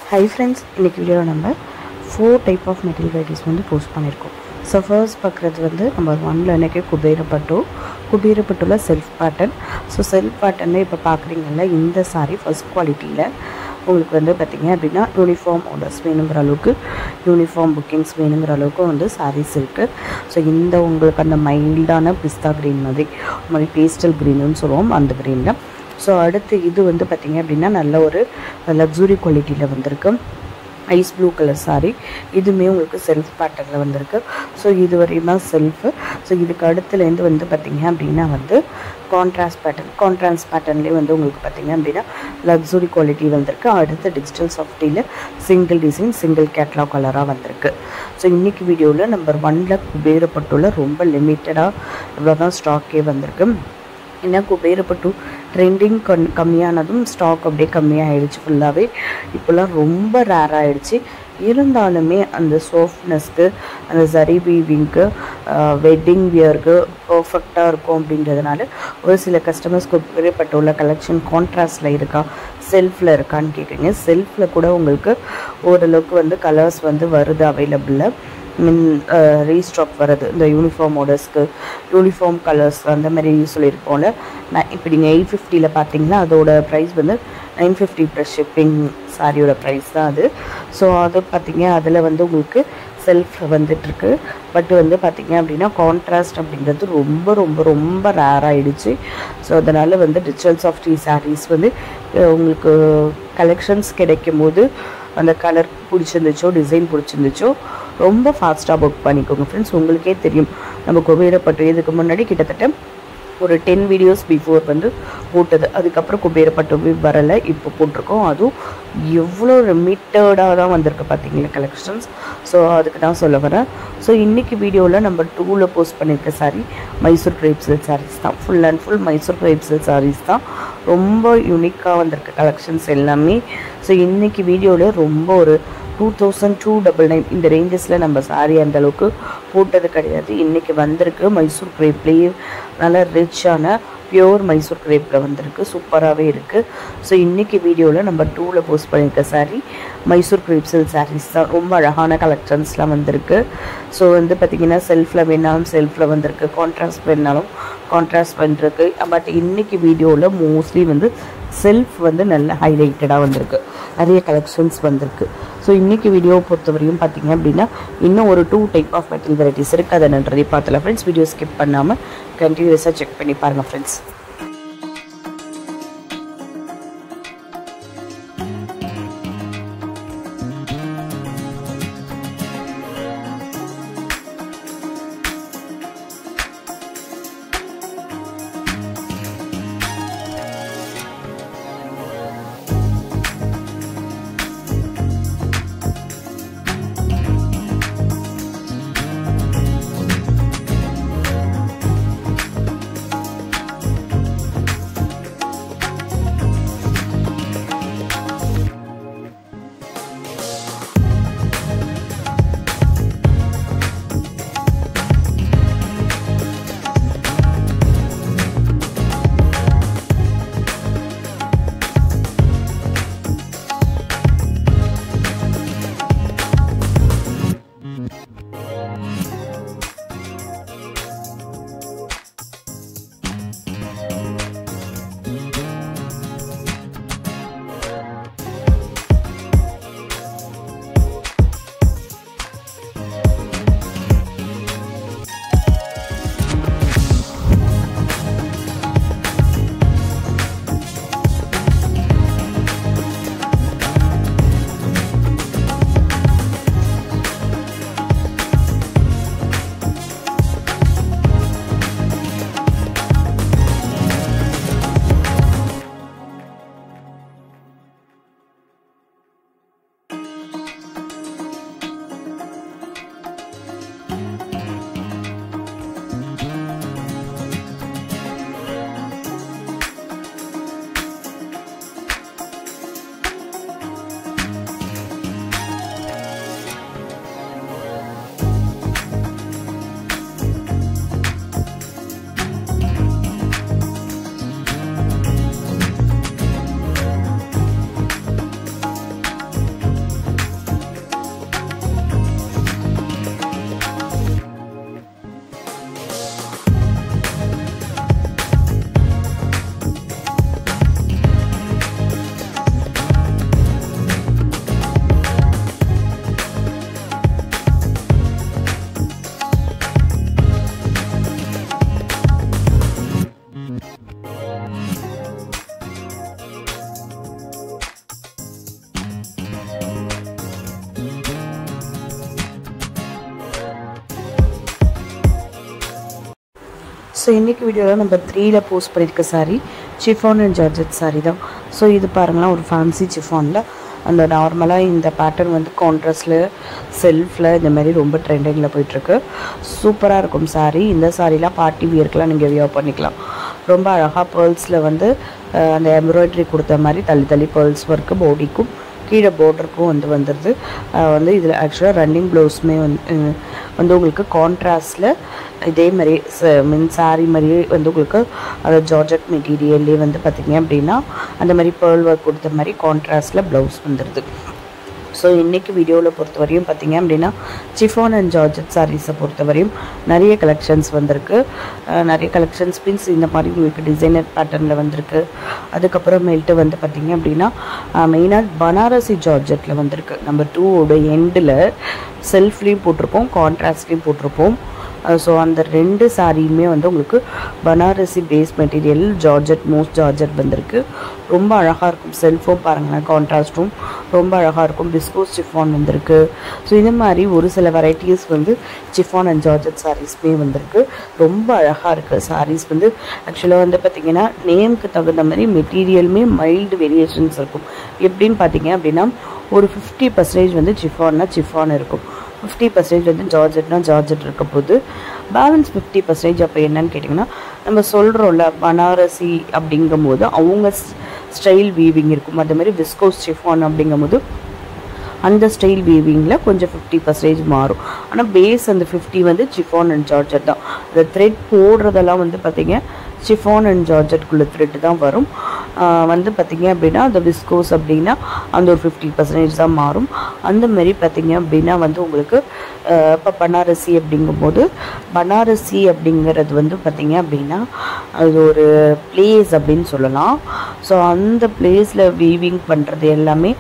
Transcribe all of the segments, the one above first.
Hi friends, இன்னைக்கு வீடியோவில் நம்ம 4 டைப் ஆஃப் மெட்டீரியல் வெரைட்டிஸ் வந்து போஸ்ட் பண்ணியிருக்கோம். ஸோ ஃபர்ஸ்ட் பார்க்குறது வந்து நம்பர் 1ல் எனக்கு குபேரப்பட்டுல self pattern. So self pattern இப்போ பார்க்குறீங்கல்ல, இந்த சாரீ ஃபர்ஸ்ட் குவாலிட்டியில் உங்களுக்கு வந்து பார்த்திங்க அப்படின்னா யூனிஃபார்ம் ஆர்டர்ஸ் வேணுங்கிற அளவுக்கு, யூனிஃபார்ம் புக்கிங்ஸ் வேணுங்கிற அளவுக்கு வந்து சாரீஸ் இருக்குது. ஸோ இந்த உங்களுக்கு அந்த மைல்டான பிஸ்தா க்ரீன் மாதிரி பேஸ்டல் க்ரீனுன்னு சொல்லுவோம், அந்த க்ரீனில். ஸோ அடுத்து இது வந்து பார்த்திங்க அப்படின்னா நல்ல ஒரு லக்ஸுரி குவாலிட்டியில் வந்திருக்கு. ஐஸ் ப்ளூ கலர் சாரீ, இதுவுமே உங்களுக்கு செல்ஃப் பேட்டர்னில் வந்திருக்கு. ஸோ இது வரையும் தான் செல்ஃபு. ஸோ இதுக்கு அடுத்துலேருந்து வந்து பார்த்திங்க அப்படின்னா வந்து கான்ட்ராஸ்ட் பேட்டர்ன்லேயே வந்து உங்களுக்கு பார்த்திங்க அப்படின்னா லக்ஸுரி குவாலிட்டி வந்திருக்கு. அடுத்து டிஜிட்டல் சாஃப்டியில் சிங்கிள் டிசைன் சிங்கிள் கேட்லாக் கலராக வந்திருக்கு. ஸோ இன்றைக்கி வீடியோவில் நம்பர் 1ல் குபேரப்பட்டுல ரொம்ப லிமிட்டடாக இவ்வளோ தான் ஸ்டாக்கே வந்திருக்கு. ஏன்னா குபேரப்பட்டு ட்ரெண்டிங் கம்மியானதும் ஸ்டாக் அப்படியே கம்மியாகிடுச்சு ஃபுல்லாகவே. இப்போல்லாம் ரொம்ப ரேர் ஆகிடுச்சு. இருந்தாலுமே அந்த சாஃப்ட்னஸ்க்கு, அந்த சரி வீவிங்க்கு, வெட்டிங் வியருக்கு பர்ஃபெக்டாக இருக்கும் அப்படின்றதுனால ஒரு சில கஸ்டமர்ஸ் குபேரப்பட்டுள்ள கலெக்ஷன் கான்ட்ராஸ்டில் இருக்கா, செல்ஃபில் இருக்கான்னு கேட்குறீங்க. செல்ஃபில் கூட உங்களுக்கு ஓரளவுக்கு வந்து கலர்ஸ் வந்து வருது அவைலபிளில். ரீஸ்டாக் வருது இந்த யூனிஃபார்ம் ஆர்டர்ஸ்க்கு, யூனிஃபார்ம் கலர்ஸ் அந்த மாதிரி சொல்லியிருக்கோம்ல. இப்போ நீங்கள் 850 பார்த்தீங்கன்னா அதோட ப்ரைஸ் வந்து 950 ப்ளஸ் ஷிப்பிங் சாரியோட ப்ரைஸ் தான் அது. ஸோ அது பார்த்தீங்க அதில் வந்து உங்களுக்கு செல்ஃப் வந்துட்டுருக்கு. பட் வந்து பார்த்திங்க அப்படின்னா கான்ட்ராஸ்ட் அப்படிங்கிறது ரொம்ப ரொம்ப ரொம்ப ரேர் ஆகிடுச்சு. ஸோ அதனால் வந்து டிஜிட்டல் சாஃப்டி சாரீஸ் வந்து உங்களுக்கு கலெக்ஷன்ஸ் கிடைக்கும் போது அந்த கலர் பிடிச்சிருந்துச்சோ, டிசைன் பிடிச்சிருந்துச்சோ ரொம்ப ஃபாஸ்ட்டாக புக் பண்ணிக்கோங்க ஃப்ரெண்ட்ஸ். உங்களுக்கே தெரியும், நம்ம குபேரப்பட்டு இதுக்கு முன்னாடி கிட்டத்தட்ட ஒரு 10 வீடியோஸ் பிஃபோர் வந்து போட்டது. அதுக்கப்புறம் குபேரப்பட்டு வரலை, இப்போ போட்டிருக்கோம். அதுவும் எவ்வளோ லிமிட்டடாக தான் வந்திருக்கு பார்த்தீங்களா கலெக்ஷன்ஸ். ஸோ அதுக்கு தான் சொல்ல வரேன். ஸோ இன்றைக்கி வீடியோவில் நம்பர் 2ல் போஸ்ட் பண்ணியிருக்க சாரீ மைசூர் கிரேப் சில்க் சாரீஸ் தான். Full and full Mysore crepe silk saris தான். ரொம்ப யூனிக்காக வந்திருக்கு கலெக்ஷன்ஸ் எல்லாமே. ஸோ இன்றைக்கி வீடியோவில் ரொம்ப ஒரு 2299 இந்த ரேஞ்சஸில் நம்ம சாரீ அந்தளவுக்கு போட்டது கிடையாது. இன்றைக்கி வந்திருக்கு மைசூர் கிரேப்லேயே நல்லா ரிச்சான பியோர் மைசூர் கிரேப்பில் வந்திருக்கு, சூப்பராகவே இருக்குது. ஸோ இன்றைக்கி வீடியோவில் நம்பர் 2ல் போஸ்ட் பண்ணியிருக்க சாரீ மைசூர் கிரேப் சில்க் சாரீஸ் தான். ரொம்ப அழகான கலெக்ஷன்ஸ்லாம் வந்திருக்கு. ஸோ வந்து பார்த்திங்கன்னா செல்ஃபில் வேணாலும் செல்ஃபில் வந்திருக்கு, கான்ட்ராஸ்ட் வேணாலும் கான்ட்ராஸ்ட் பண்ணிருக்கு. பட் இன்றைக்கி வீடியோவில் மோஸ்ட்லி வந்து செல்ஃப் வந்து நல்ல ஹைலைட்டடாக வந்திருக்கு, நிறைய கலெக்ஷன்ஸ் வந்திருக்கு. ஸோ இன்றைக்கி வீடியோவை பொறுத்தவரையும் பார்த்திங்க அப்படின்னா இன்னும் ஒரு 2 டைப் ஆஃப் மெட்டீரியல் வெரைட்டிஸ் இருக்குது. அதை நன்றி பார்த்தலாம் ஃப்ரெண்ட்ஸ். வீடியோ ஸ்கிப் பண்ணாமல் கண்டினியூஸாக செக் பண்ணி பாருங்கள் ஃப்ரெண்ட்ஸ். ஸோ இன்றைக்கி வீடியோவில் நம்ம 3ல போஸ்ட் பண்ணியிருக்க sari chiffon and georgette sari தான். ஸோ இது பாருங்களா, ஒரு ஃபேன்சி சிஃபானில் அந்த நார்மலாக இந்த பேட்டர்ன் வந்து கான்ட்ராஸ்டில் செல்ஃபில் இந்த மாதிரி ரொம்ப ட்ரெண்டிங்கில் போயிட்டுருக்கு. சூப்பராக இருக்கும் சாரீ. இந்த சாரீலாம் பார்ட்டி வியர்க்கெலாம் நீங்கள் வியர் பண்ணிக்கலாம். ரொம்ப அழகாக பேர்ல்ஸில் வந்து அந்த எம்ப்ராய்டரி கொடுத்த மாதிரி தள்ளி தள்ளி பேர்ல்ஸ் ஒர்க்கு பாடிக்கும் கீழே பார்டருக்கும் வந்துடுது. வந்து இதில் ஆக்சுவலாக ரன்னிங் ப்ளவுஸுமே வந்து உங்களுக்கு கான்ட்ராஸ்டில் இதே மாதிரி சாரீ மாதிரியே வந்து உங்களுக்கு அந்த ஜார்ஜெட் மெட்டீரியல்லே வந்து பார்த்திங்க அப்படின்னா அந்த மாதிரி பேர்ல் ஒர்க் கொடுத்த மாதிரி கான்ட்ராஸ்டில் ப்ளவுஸ் வந்துடுது. ஸோ இன்றைக்கி வீடியோவில் பொறுத்த வரையும் பார்த்திங்க அப்படின்னா சிஃபான் அண்ட் ஜார்ஜெட் சாரீஸை பொறுத்த வரையும் நிறைய கலெக்ஷன்ஸ் வந்திருக்கு. நிறைய கலெக்ஷன்ஸ் மீன்ஸ் இந்த மாதிரி உங்களுக்கு டிசைனர் பேட்டர்னில் வந்திருக்கு. அதுக்கப்புறமேல்ட்டு வந்து பார்த்திங்க அப்படின்னா மெயினாக பனாரசி ஜார்ஜெட்டில் வந்திருக்கு. நம்பர் 2 எண்டில் செல்ஃப்லேயும் போட்டிருப்போம், கான்ட்ராஸ்ட்லேயும் போட்டிருப்போம். ஸோ அந்த 2 சாரியுமே வந்து உங்களுக்கு Banarasi base material georgette most georgette வந்திருக்கு. ரொம்ப அழகாக இருக்கும். செல்ஃபும் பாருங்களேன், கான்ட்ராஸ்ட்டும் ரொம்ப அழகாக இருக்கும். பிஸ்கோஸ் சிஃபான் வந்திருக்கு. ஸோ இந்த மாதிரி ஒரு சில வெரைட்டிஸ் வந்து சிஃபான் அண்ட் ஜார்ஜெட் சாரீஸ்மே வந்திருக்கு. ரொம்ப அழகாக இருக்குது சாரீஸ் வந்து. ஆக்சுவலாக வந்து பார்த்திங்கன்னா நேமுக்கு தகுந்த மாதிரி மெட்டீரியலுமே மைல்டு வேரியேஷன்ஸ் இருக்கும். எப்படின்னு பார்த்தீங்க அப்படின்னா ஒரு 50% வந்து சிஃபான் இருக்கும், 50% வந்து ஜார்ஜெட்னா ஜார்ஜெட் இருக்க போது, பேலன்ஸ் 50% அப்போ என்னன்னு கேட்டிங்கன்னா நம்ம சொல்கிறோம்ல பனாரசி அப்படிங்கும்போது அவங்க ஸ்டைல் வீவிங் இருக்கும். அதே மாதிரி விஸ்கோஸ் சிஃபான் அப்படிங்கும்போது அந்த ஸ்டைல் வீவிங்கில் கொஞ்சம் 50% மாறும். ஆனால் பேஸ் அந்த 50 வந்து சிஃபான் அண்ட் ஜார்ஜெட் தான். அந்த த்ரெட் போடுறதெல்லாம் வந்து பார்த்திங்க சிஃபான் அண்ட் ஜார்ஜெட்குள்ளே த்ரெட் தான் வரும். வந்து பார்த்திங்க அப்படின்னா அந்த விஸ்கோஸ் அப்படின்னா அந்த ஒரு 50% தான் மாறும். அந்த மாதிரி பார்த்திங்க அப்படின்னா வந்து உங்களுக்கு இப்போ பனாரசி அப்படிங்கும்போது பனாரசி அப்படிங்கிறது வந்து பார்த்திங்க அப்படின்னா அது ஒரு பிளேஸ் அப்படின்னு சொல்லலாம். ஸோ அந்த பிளேஸில் வீவிங் பண்ணுறது எல்லாமே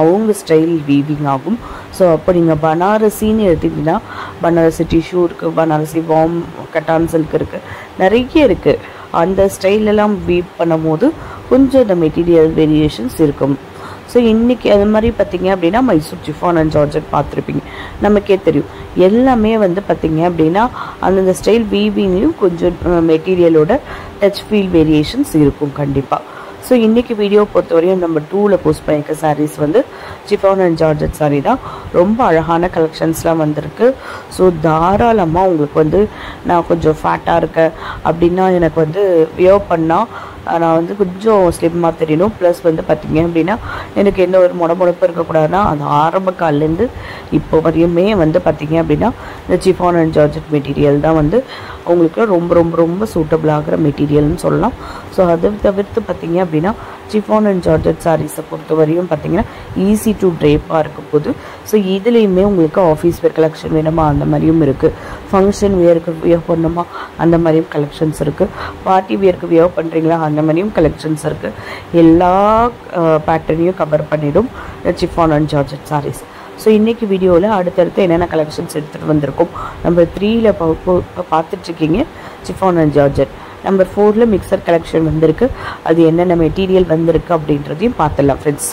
அவங்க ஸ்டைல் வீவிங் ஆகும். ஸோ அப்போ நீங்கள் பனாரசின்னு எடுத்திங்கன்னா பனாரசி டிஷ்யூ இருக்குது, பனாரசி வார்ம் கட்டான் சில்க் இருக்குது, நிறைய இருக்குது. அந்த ஸ்டைலெல்லாம் வீவ் பண்ணும் போது கொஞ்சம் இந்த மெட்டீரியல் வேரியேஷன்ஸ் இருக்கும். ஸோ இன்றைக்கி அது மாதிரி பார்த்திங்க அப்படின்னா மைசூர் சிஃபான் அண்ட் ஜார்ஜெட் பார்த்துருப்பீங்க, நமக்கே தெரியும். எல்லாமே வந்து பார்த்திங்க அப்படின்னா அந்தந்த ஸ்டைல் வீவிங்லேயும் கொஞ்சம் மெட்டீரியலோட டச் ஃபீல் வேரியேஷன்ஸ் இருக்கும் கண்டிப்பாக. ஸோ இன்றைக்கி வீடியோ பொறுத்தவரையும் நம்ம 2ல் போஸ்ட் பண்ணியிருக்க சாரீஸ் வந்து சிஃபான் அண்ட் ஜார்ஜெட் சாரீ தான். ரொம்ப அழகான கலெக்ஷன்ஸ்லாம் வந்திருக்கு. ஸோ தாராளமாக உங்களுக்கு வந்து நான் கொஞ்சம் ஃபேட்டாக இருக்கேன் அப்படின்னா எனக்கு வந்து வியர் பண்ணால் நான் வந்து கொஞ்சம் ஸ்லிம்மாக தெரியணும். ப்ளஸ் வந்து பார்த்திங்க அப்படின்னா எனக்கு எந்த ஒரு முடமுடப்பு இருக்கக்கூடாதுன்னா அது ஆரம்ப காலிலேருந்து இப்போ வரையுமே வந்து பார்த்திங்க அப்படின்னா இந்த சிஃபான் அண்ட் ஜார்ஜெட் மெட்டீரியல் தான் வந்து உங்களுக்கு ரொம்ப ரொம்ப ரொம்ப சூட்டபிள் ஆகிற மெட்டீரியல்னு சொல்லலாம். ஸோ அதை தவிர்த்து பார்த்திங்க அப்படின்னா சிஃபான் அண்ட் ஜார்ஜெட் சாரீஸை பொறுத்த வரையும் பார்த்திங்கன்னா ஈஸி டு ட்ரேப்பாக இருக்கும் போது. ஸோ இதுலேயுமே உங்களுக்கு ஆஃபீஸ் வேர் கலெக்ஷன் வேணுமா அந்த மாதிரியும் இருக்குது, ஃபங்க்ஷன் வியருக்கு வியர் பண்ணணுமா அந்த மாதிரியும் கலெக்ஷன்ஸ் இருக்குது, பார்ட்டி வியருக்கு வியர் பண்ணுறீங்களா அந்த மாதிரியும் கலெக்ஷன்ஸ் இருக்குது. எல்லா பேட்டர்னையும் கவர் பண்ணிடும் chiffon and georgette saris. So இன்றைக்கி வீடியோவில் அடுத்தடுத்து என்னென்ன கலெக்ஷன்ஸ் எடுத்துகிட்டு வந்திருக்கோம். நம்பர் 3ல் பார்த்துட்ருக்கீங்க சிஃபான் அண்ட் ஜார்ஜெட். நம்பர் 4ல் மிக்சர் கலெக்ஷன் வந்திருக்கு. அது என்னென்ன மெட்டீரியல் வந்திருக்கு அப்படின்றதையும் பார்த்துடலாம் ஃப்ரெண்ட்ஸ்.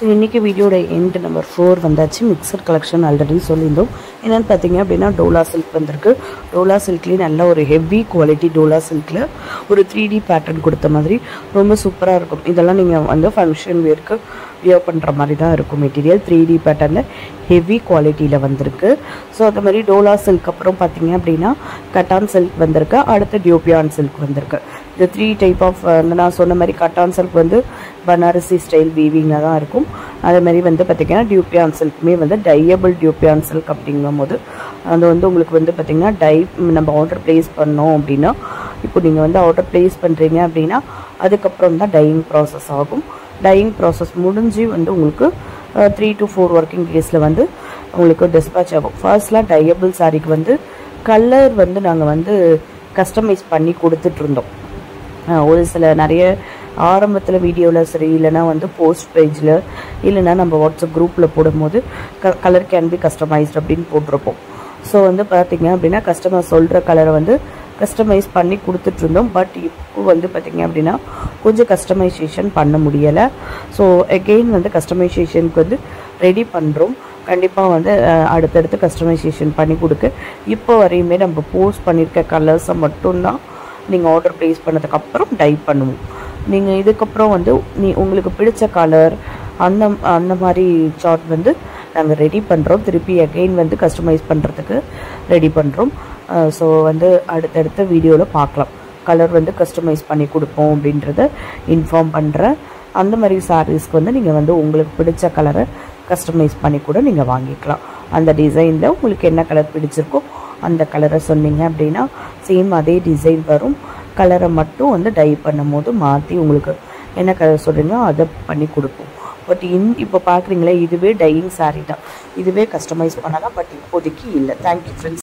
ஸோ இன்றைக்கி வீடியோட எண்ட் நம்பர் 4 வந்தாச்சு. மிக்சர் கலெக்ஷன் ஆல்ரெடி சொல்லியிருந்தோம். என்னென்னு பார்த்தீங்க அப்படின்னா டோலா சில்க் வந்திருக்கு. டோலா சில்க்லேயே நல்ல ஒரு ஹெவி குவாலிட்டி டோலா சில்கில் ஒரு 3D பேட்டர்ன் கொடுத்த மாதிரி ரொம்ப சூப்பராக இருக்கும். இதெல்லாம் நீங்கள் வந்து ஃபங்க்ஷன் வேர்க்கு வியர் பண்ணுற மாதிரி தான் இருக்கும். மெட்டீரியல் 3D பேட்டர்னில் ஹெவி குவாலிட்டியில் வந்திருக்கு. ஸோ அது மாதிரி டோலா சில்க் அப்புறம் பார்த்தீங்க அப்படின்னா கட்டான் சில்க் வந்திருக்கு. அடுத்து டியூபியான் சில்க் வந்திருக்கு. இந்த 3 டைப் ஆஃப் நான் சொன்ன மாதிரி கட்டான் சில்க் வந்து பனாரசி ஸ்டைல் வீவிங்கில் தான் இருக்கும். அதே மாதிரி வந்து பார்த்திங்கன்னா டியூபியான் சில்க்குமே வந்து டையபிள் டியூபியான் சில்க் அப்படிங்கும் போது அது வந்து உங்களுக்கு வந்து பார்த்திங்கன்னா நம்ம ஆர்டர் ப்ளேஸ் பண்ணோம் அப்படின்னா இப்போ நீங்கள் வந்து ஆர்டர் ப்ளேஸ் பண்ணுறீங்க அப்படின்னா அதுக்கப்புறம் தான் டையிங் ப்ராசஸ் ஆகும். டையிங் ப்ராசஸ் முடிஞ்சு வந்து உங்களுக்கு 3 to 4 ஒர்க்கிங் டேஸில் வந்து உங்களுக்கு டிஸ்பேச் ஆகும். ஃபர்ஸ்ட்லாம் டையபிள் சாரீக்கு வந்து கலர் வந்து நாங்கள் வந்து கஸ்டமைஸ் பண்ணி கொடுத்துட்ருந்தோம். ஒரு சில நிறைய ஆரம்பத்தில் வீடியோவில் சரி இல்லைனா வந்து போஸ்ட் பேஜில் இல்லைனா நம்ம வாட்ஸ்அப் குரூப்பில் போடும்போது கலர் கேன் பி கஸ்டமைஸ்ட் அப்படின்னு போட்டிருப்போம். ஸோ வந்து பார்த்திங்க அப்படின்னா கஸ்டமர் சொல்கிற கலரை வந்து கஸ்டமைஸ் பண்ணி கொடுத்துட்ருந்தோம். பட் இப்போ வந்து பார்த்திங்க அப்படின்னா கொஞ்சம் கஸ்டமைசேஷன் பண்ண முடியலை. ஸோ அகெயின் வந்து கஸ்டமைசேஷனுக்கு வந்து ரெடி பண்ணுறோம். கண்டிப்பாக வந்து அடுத்தடுத்து கஸ்டமைசேஷன் பண்ணி கொடுக்க இப்போ வரையுமே நம்ம போஸ்ட் பண்ணியிருக்க கலர்ஸை மட்டும்தான் நீங்கள் ஆர்டர் ப்ளேஸ் பண்ணதுக்கப்புறம் டை பண்ணுவோம். நீங்கள் இதுக்கப்புறம் வந்து உங்களுக்கு பிடிச்ச கலர் அந்த மாதிரி சார்ட் வந்து நாங்கள் ரெடி பண்ணுறோம். திருப்பி அகெயின் வந்து கஸ்டமைஸ் பண்ணுறதுக்கு ரெடி பண்ணுறோம். ஸோ வந்து அடுத்தடுத்த வீடியோவில் பார்க்கலாம். கலர் வந்து கஸ்டமைஸ் பண்ணி கொடுப்போம் அப்படின்றத இன்ஃபார்ம் பண்ணுறேன். அந்த மாதிரி சாரீஸ்க்கு வந்து நீங்கள் வந்து உங்களுக்கு பிடிச்ச கலரை கஸ்டமைஸ் பண்ணி கூட நீங்கள் வாங்கிக்கலாம். அந்த டிசைனில் உங்களுக்கு என்ன கலர் பிடிச்சிருக்கோ அந்த கலரை சொன்னீங்க அப்படின்னா சேம் அதே டிசைன் வரும். கலரை மட்டும் வந்து டை பண்ணும் போது மாற்றி உங்களுக்கு என்ன கலர் சொல்கிறீங்களோ அதை பண்ணி கொடுப்போம். பட் இப்போ பார்க்குறீங்களே இதுவே டையிங் சாரீ தான். இதுவே கஸ்டமைஸ் பண்ணலாம். பட் இப்போதைக்கு இல்லை. Thank you friends.